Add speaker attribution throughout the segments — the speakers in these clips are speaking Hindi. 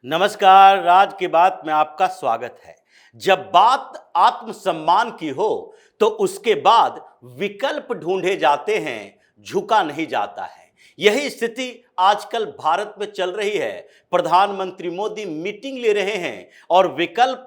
Speaker 1: नमस्कार, राज की बात में आपका स्वागत है। जब बात आत्मसम्मान की हो तो उसके बाद विकल्प ढूंढे जाते हैं, झुका नहीं जाता है। यही स्थिति आजकल भारत में चल रही है। प्रधानमंत्री मोदी मीटिंग ले रहे हैं और विकल्प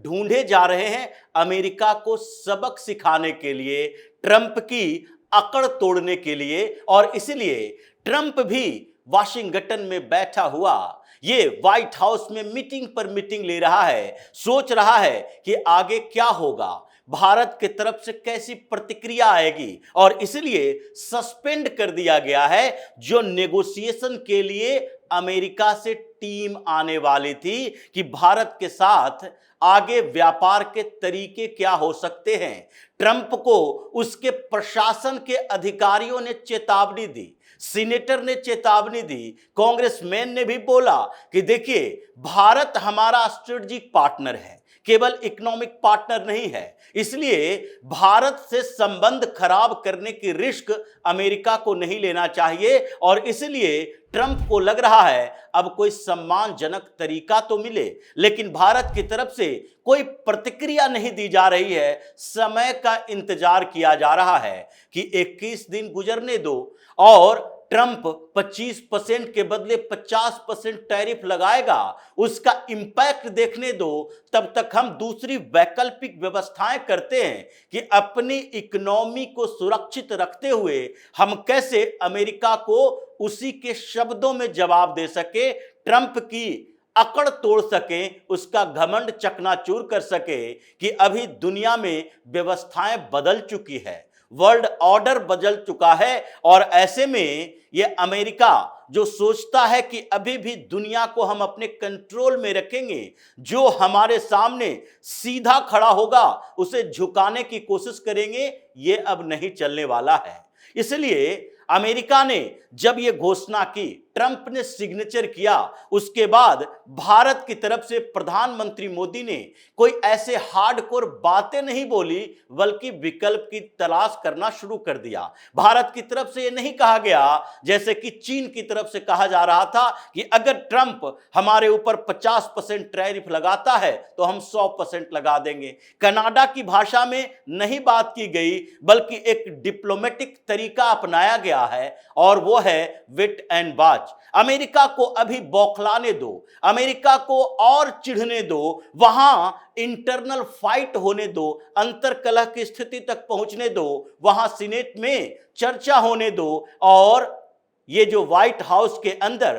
Speaker 1: ढूंढे जा रहे हैं अमेरिका को सबक सिखाने के लिए, ट्रंप की अकड़ तोड़ने के लिए। और इसलिए ट्रंप भी वाशिंगटन में बैठा हुआ ये व्हाइट हाउस में मीटिंग पर मीटिंग ले रहा है, सोच रहा है कि आगे क्या होगा, भारत की तरफ से कैसी प्रतिक्रिया आएगी। और इसलिए सस्पेंड कर दिया गया है जो नेगोशिएशन के लिए अमेरिका से टीम आने वाली थी कि भारत के साथ आगे व्यापार के तरीके क्या हो सकते हैं। ट्रंप को उसके प्रशासन के अधिकारियों ने चेतावनी दी, सीनेटर ने चेतावनी दी, कांग्रेसमैन ने भी बोला कि देखिए, भारत हमारा स्ट्रेटेजिक पार्टनर है, केवल इकोनॉमिक पार्टनर नहीं है। इसलिए भारत से संबंध खराब करने की रिस्क अमेरिका को नहीं लेना चाहिए। और इसलिए ट्रंप को लग रहा है अब कोई सम्मानजनक तरीका तो मिले, लेकिन भारत की तरफ से कोई प्रतिक्रिया नहीं दी जा रही है। समय का इंतजार किया जा रहा है कि 21 दिन गुजरने दो और ट्रंप 25% के बदले 50% टैरिफ लगाएगा, उसका इंपैक्ट देखने दो। तब तक हम दूसरी वैकल्पिक व्यवस्थाएं करते हैं कि अपनी इकोनॉमी को सुरक्षित रखते हुए हम कैसे अमेरिका को उसी के शब्दों में जवाब दे सके, ट्रंप की अकड़ तोड़ सके, उसका घमंड चकनाचूर कर सके कि अभी दुनिया में व्यवस्थाएं बदल चुकी है, वर्ल्ड ऑर्डर बदल चुका है। और ऐसे में ये अमेरिका जो सोचता है कि अभी भी दुनिया को हम अपने कंट्रोल में रखेंगे, जो हमारे सामने सीधा खड़ा होगा उसे झुकाने की कोशिश करेंगे, ये अब नहीं चलने वाला है। इसलिए अमेरिका ने जब यह घोषणा की, ट्रंप ने सिग्नेचर किया, उसके बाद भारत की तरफ से प्रधानमंत्री मोदी ने कोई ऐसे हार्डकोर बातें नहीं बोली, बल्कि विकल्प की तलाश करना शुरू कर दिया। भारत की तरफ से यह नहीं कहा गया जैसे कि चीन की तरफ से कहा जा रहा था कि अगर ट्रंप हमारे ऊपर 50% टैरिफ लगाता है तो हम 100% लगा देंगे। कनाडा की भाषा में नहीं बात की गई, बल्कि एक डिप्लोमेटिक तरीका अपनाया गया है और वो है वेट एंड वॉच। अमेरिका को अभी बौखलाने दो, अमेरिका को और चिढ़ने दो, वहां इंटरनल फाइट होने दो, अंतरकलह की स्थिति तक पहुंचने दो, वहां सीनेट में चर्चा होने दो। और ये जो व्हाइट हाउस के अंदर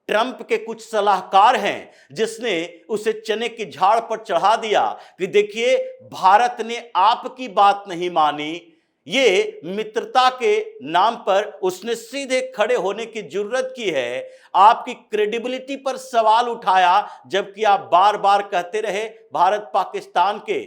Speaker 1: ट्रंप के कुछ सलाहकार हैं जिसने उसे चने की झाड़ पर चढ़ा दिया कि देखिए, भारत ने आपकी बात नहीं मानी, ये मित्रता के नाम पर उसने सीधे खड़े होने की जरूरत की है, आपकी क्रेडिबिलिटी पर सवाल उठाया, जबकि आप बार बार कहते रहे भारत पाकिस्तान के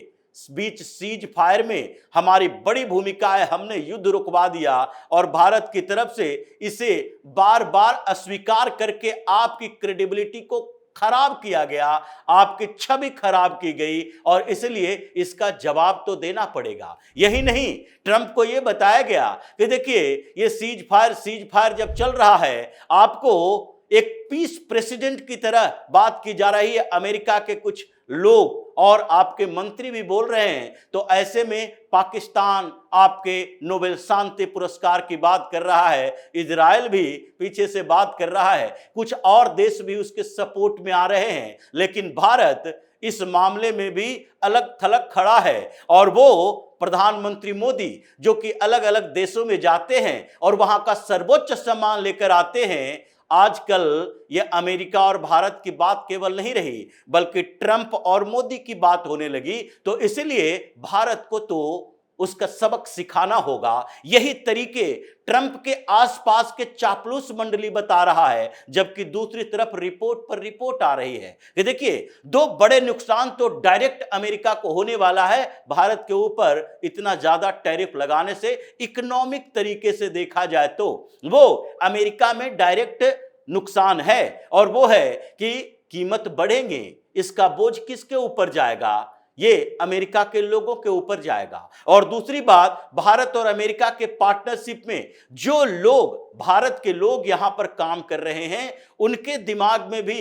Speaker 1: बीच सीज फायर में हमारी बड़ी भूमिका है, हमने युद्ध रुकवा दिया। और भारत की तरफ से इसे बार बार अस्वीकार करके आपकी क्रेडिबिलिटी को खराब किया गया, आपकी छवि खराब की गई, और इसलिए इसका जवाब तो देना पड़ेगा। यही नहीं, ट्रंप को यह बताया गया कि देखिए, ये सीज फायर जब चल रहा है, आपको एक पीस प्रेसिडेंट की तरह बात की जा रही है, अमेरिका के कुछ लोग और आपके मंत्री भी बोल रहे हैं। तो ऐसे में पाकिस्तान आपके नोबेल शांति पुरस्कार की बात कर रहा है, इजराइल भी पीछे से बात कर रहा है, कुछ और देश भी उसके सपोर्ट में आ रहे हैं, लेकिन भारत इस मामले में भी अलग थलग खड़ा है। और वो प्रधानमंत्री मोदी जो कि अलग अलग देशों में जाते हैं और वहां का सर्वोच्च सम्मान लेकर आते हैं, आजकल यह अमेरिका और भारत की बात केवल नहीं रही, बल्कि ट्रंप और मोदी की बात होने लगी। तो इसलिए भारत को तो उसका सबक सिखाना होगा। यही तरीके ट्रंप के आसपास के चापलूस मंडली बता रहा है, जबकि दूसरी तरफ रिपोर्ट पर रिपोर्ट आ रही है कि देखिए, दो बड़े नुकसान तो डायरेक्ट अमेरिका को होने वाला है भारत के ऊपर इतना ज्यादा टैरिफ लगाने से। इकोनॉमिक तरीके से देखा जाए तो वो अमेरिका में डायरेक्ट नुकसान है, और वो है कि कीमत बढ़ेंगे, इसका बोझ किसके ऊपर जाएगा? ये अमेरिका के लोगों के ऊपर जाएगा। और दूसरी बात, भारत और अमेरिका के पार्टनरशिप में जो लोग, भारत के लोग यहां पर काम कर रहे हैं, उनके दिमाग में भी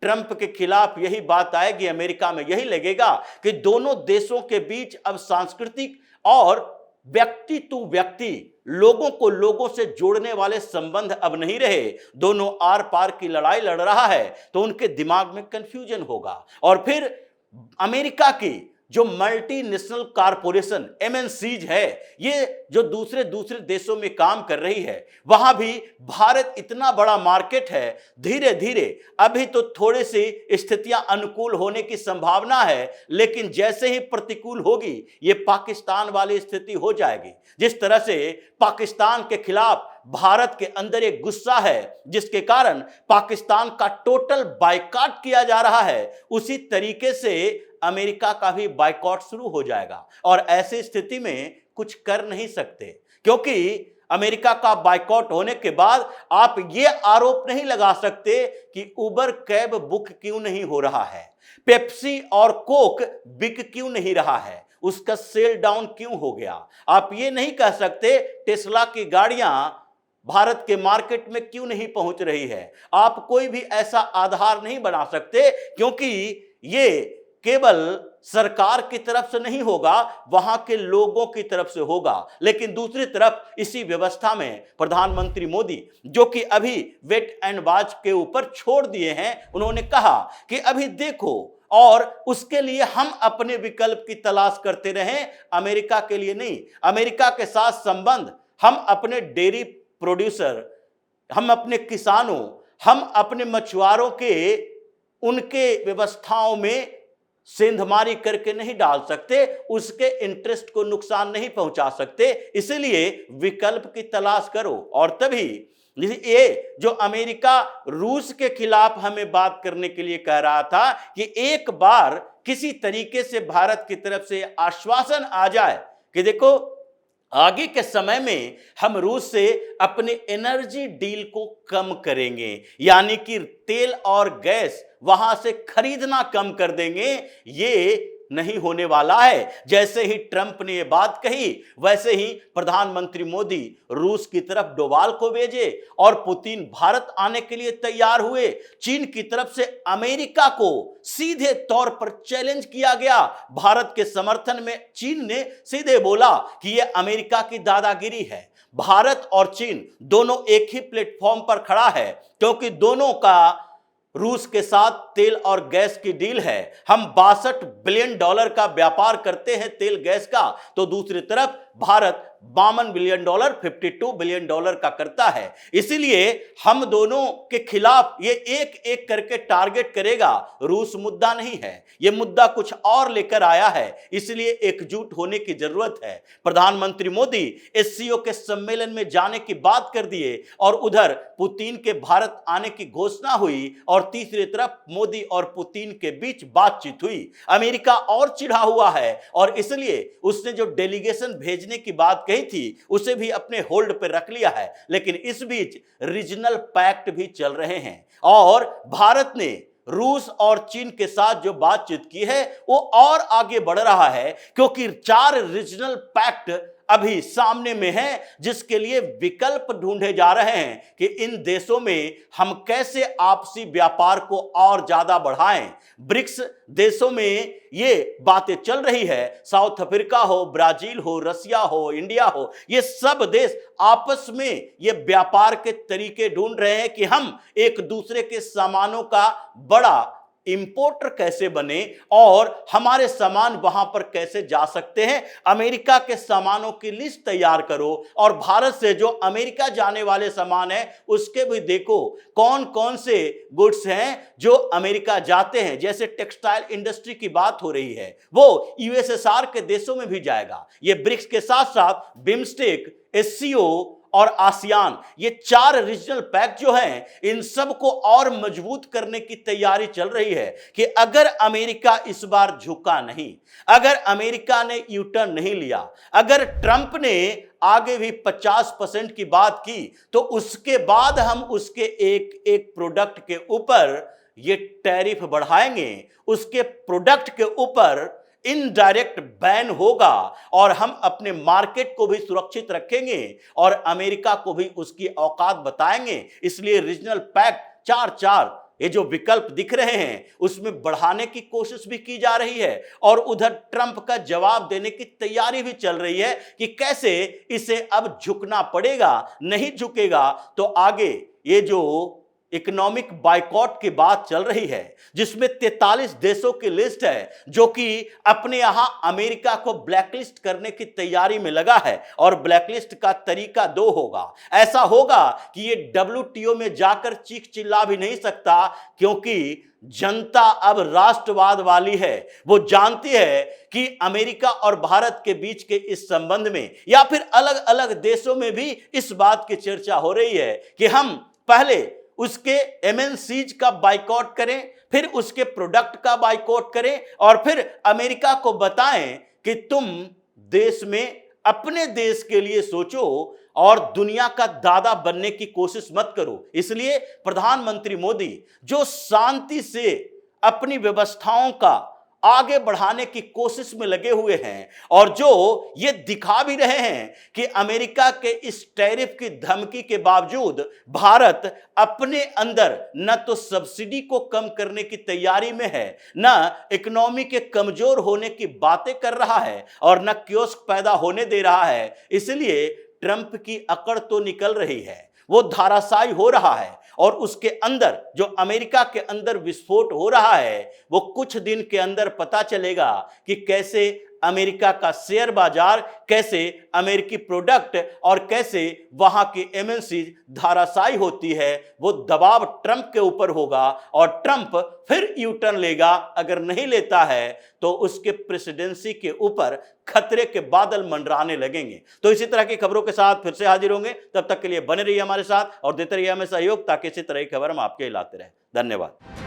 Speaker 1: ट्रंप के खिलाफ यही बात आएगी, अमेरिका में यही लगेगा कि दोनों देशों के बीच अब सांस्कृतिक और व्यक्ति टू व्यक्ति, लोगों को लोगों से जोड़ने वाले संबंध अब नहीं रहे, दोनों आर पार की लड़ाई लड़ रहा है, तो उनके दिमाग में कंफ्यूजन होगा। और फिर अमेरिका की जो मल्टीनेशनल कारपोरेशन एमएनसीज है, ये जो दूसरे देशों में काम कर रही है, वहां भी भारत इतना बड़ा मार्केट है, धीरे धीरे अभी तो थोड़ी सी स्थितियां अनुकूल होने की संभावना है, लेकिन जैसे ही प्रतिकूल होगी ये पाकिस्तान वाली स्थिति हो जाएगी। जिस तरह से पाकिस्तान के खिलाफ भारत के अंदर एक गुस्सा है जिसके कारण पाकिस्तान का टोटल बायकॉट किया जा रहा है, उसी तरीके से अमेरिका का भी बायकॉट शुरू हो जाएगा। और ऐसी स्थिति में कुछ कर नहीं सकते, क्योंकि अमेरिका का बायकॉट होने के बाद आप ये आरोप नहीं लगा सकते कि उबर कैब बुक क्यों नहीं हो रहा है, पेप्सी और कोक बिक क्यों नहीं रहा है, उसका सेल डाउन क्यों हो गया। आप ये नहीं कह सकते टेस्ला की गाड़ियां भारत के मार्केट में क्यों नहीं पहुंच रही है। आप कोई भी ऐसा आधार नहीं बना सकते, क्योंकि ये केवल सरकार की तरफ से नहीं होगा, वहां के लोगों की तरफ से होगा। लेकिन दूसरी तरफ इसी व्यवस्था में प्रधानमंत्री मोदी, जो कि अभी वेट एंड वॉच के ऊपर छोड़ दिए हैं, उन्होंने कहा कि अभी देखो, और उसके लिए हम अपने विकल्प की तलाश करते रहें, अमेरिका के लिए नहीं। अमेरिका के साथ संबंध हम अपने डेयरी प्रोड्यूसर, हम अपने किसानों, हम अपने मछुआरों के उनके व्यवस्थाओं में सेंधमारी करके नहीं डाल सकते, उसके इंटरेस्ट को नुकसान नहीं पहुंचा सकते। इसलिए विकल्प की तलाश करो। और तभी ये जो अमेरिका रूस के खिलाफ हमें बात करने के लिए कह रहा था कि एक बार किसी तरीके से भारत की तरफ से आश्वासन आ जाए कि देखो आगे के समय में हम रूस से अपने एनर्जी डील को कम करेंगे, यानी कि तेल और गैस वहां से खरीदना कम कर देंगे, ये नहीं होने वाला है। जैसे ही ट्रंप ने ये बात कही, वैसे ही प्रधानमंत्री मोदी रूस की तरफ डोवाल को भेजे और पुतिन भारत आने के लिए तैयार हुए। चीन की तरफ से अमेरिका को सीधे तौर पर चैलेंज किया गया। भारत के समर्थन में चीन ने सीधे बोला कि यह अमेरिका की दादागिरी है। भारत और चीन दोनों एक ही प्लेटफॉर्म पर खड़ा है, क्योंकि दोनों का रूस के साथ तेल और गैस की डील है। हम 62 बिलियन डॉलर का व्यापार करते हैं तेल गैस का, तो दूसरी तरफ Bharat 52 billion dollar, 52 billion dollar का करता है। इसीलिए हम दोनों के खिलाफ ये एक एक करके टारगेट करेगा। रूस मुद्दा नहीं है, ये मुद्दा कुछ और लेकर आया है, इसलिए एकजुट होने की जरूरत है। प्रधानमंत्री मोदी एससीओ के सम्मेलन में जाने की बात कर दिए और उधर पुतिन के भारत आने की घोषणा हुई, और तीसरी तरफ मोदी और पुतिन के बीच बातचीत हुई। अमेरिका और चिढ़ा हुआ है और इसलिए उसने जो डेलीगेशन भेजने की बात कही थी उसे भी अपने होल्ड पर रख लिया है। लेकिन इस बीच रीजनल पैक्ट भी चल रहे हैं और भारत ने रूस और चीन के साथ जो बातचीत की है वो और आगे बढ़ रहा है, क्योंकि 4 रीजनल पैक्ट अभी सामने में है, जिसके लिए विकल्प ढूंढे जा रहे हैं कि इन देशों में हम कैसे आपसी व्यापार को और ज्यादा बढ़ाएं। ब्रिक्स देशों में ये बातें चल रही है, साउथ अफ्रीका हो, ब्राजील हो, रसिया हो, इंडिया हो, ये सब देश आपस में ये व्यापार के तरीके ढूंढ रहे हैं कि हम एक दूसरे के सामानों का बड़ा इंपोर्टर कैसे बने और हमारे सामान वहां पर कैसे जा सकते हैं। अमेरिका के सामानों की लिस्ट तैयार करो और भारत से जो अमेरिका जाने वाले सामान है उसके भी देखो कौन कौन से गुड्स हैं जो अमेरिका जाते हैं। जैसे टेक्सटाइल इंडस्ट्री की बात हो रही है, वो यूएसएसआर के देशों में भी जाएगा। ये ब्रिक्स के साथ साथ बिम्स्टेक, एससीओ और आसियान, ये 4 रीजनल पैक्ट जो हैं, इन सब को और मजबूत करने की तैयारी चल रही है कि अगर अमेरिका इस बार झुका नहीं, अगर अमेरिका ने यू टर्न नहीं लिया, अगर ट्रंप ने आगे भी 50% की बात की, तो उसके बाद हम उसके एक एक प्रोडक्ट के ऊपर ये टैरिफ बढ़ाएंगे, उसके प्रोडक्ट के ऊपर इनडायरेक्ट बैन होगा और हम अपने मार्केट को भी सुरक्षित रखेंगे और अमेरिका को भी उसकी औकात बताएंगे। इसलिए रीजनल पैक्ट 4 ये जो विकल्प दिख रहे हैं उसमें बढ़ाने की कोशिश भी की जा रही है और उधर ट्रंप का जवाब देने की तैयारी भी चल रही है कि कैसे इसे अब झुकना पड़ेगा, नहीं झुकेगा तो आगे ये जो इकोनॉमिक बाइकॉट की बात चल रही है जिसमें 43 देशों की लिस्ट है जो कि अपने यहां अमेरिका को ब्लैकलिस्ट करने की तैयारी में लगा है और ब्लैकलिस्ट का तरीका दो होगा। ऐसा होगा कि ये WTO में जाकर चीख चिल्ला भी नहीं सकता क्योंकि जनता अब राष्ट्रवाद वाली है। वो जानती है कि अमेरिका और भारत के बीच के इस संबंध में या फिर अलग अलग देशों में भी इस बात की चर्चा हो रही है कि हम पहले उसके MNCs का बाइकॉट करें, फिर उसके प्रोडक्ट का बाइकॉट करें और फिर अमेरिका को बताएं कि तुम देश में अपने देश के लिए सोचो और दुनिया का दादा बनने की कोशिश मत करो। इसलिए प्रधानमंत्री मोदी जो शांति से अपनी व्यवस्थाओं का आगे बढ़ाने की कोशिश में लगे हुए हैं और जो ये दिखा भी रहे हैं कि अमेरिका के इस टैरिफ की धमकी के बावजूद भारत अपने अंदर न तो सब्सिडी को कम करने की तैयारी में है, न इकोनॉमी के कमजोर होने की बातें कर रहा है और न कियोस्क पैदा होने दे रहा है। इसलिए ट्रंप की अकड़ तो निकल रही है, वो धाराशायी हो रहा है और उसके अंदर जो अमेरिका के अंदर विस्फोट हो रहा है वो कुछ दिन के अंदर पता चलेगा कि कैसे अमेरिका का शेयर बाजार, कैसे अमेरिकी प्रोडक्ट और कैसे वहां की MNCs धाराशायी होती है। वो दबाव ट्रंप के ऊपर होगा और ट्रंप फिर यू टर्न लेगा। अगर नहीं लेता है तो उसके प्रेसिडेंसी के ऊपर खतरे के बादल मंडराने लगेंगे। तो इसी तरह की खबरों के साथ फिर से हाजिर होंगे, तब तक के लिए बने रहिए हमारे साथ और देते रहिए हमें सहयोग ताकि इसी तरह की खबर हम आपके लाते रहे। धन्यवाद।